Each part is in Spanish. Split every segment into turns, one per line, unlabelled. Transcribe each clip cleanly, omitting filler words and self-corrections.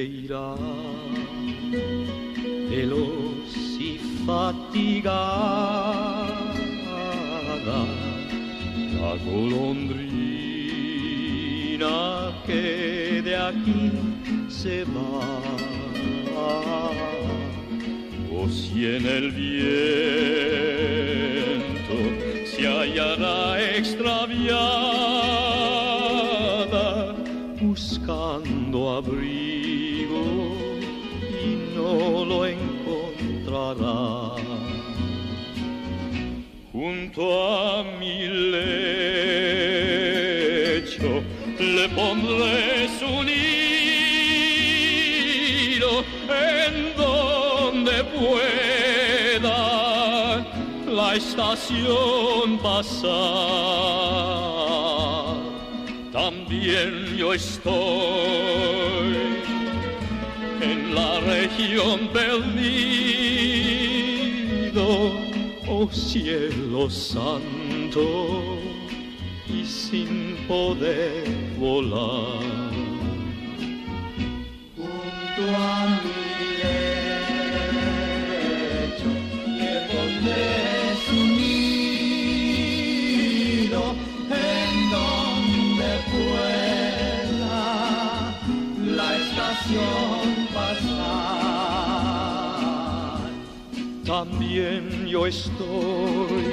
irá, veloz y fatigada, la golondrina que de aquí se va. O si en el viento se hallará extraviada, buscando abrigo y no lo encontrará. Junto a mi lecho le pondré su nido en donde pueda la estación pasar. También yo estoy en la región perdido, oh cielo santo, y sin poder volar.
Junto a mi lecho le pondré su nido en donde pueda la estación pasar.
También yo estoy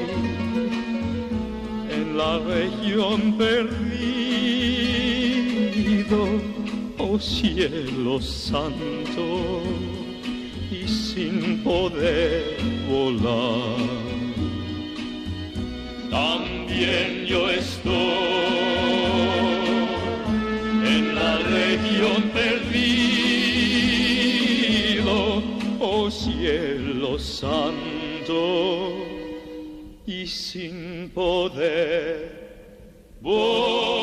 en la región perdido, oh cielo santo, y sin poder volar. También yo estoy en la región perdido, oh cielo santo, y sin poder volar.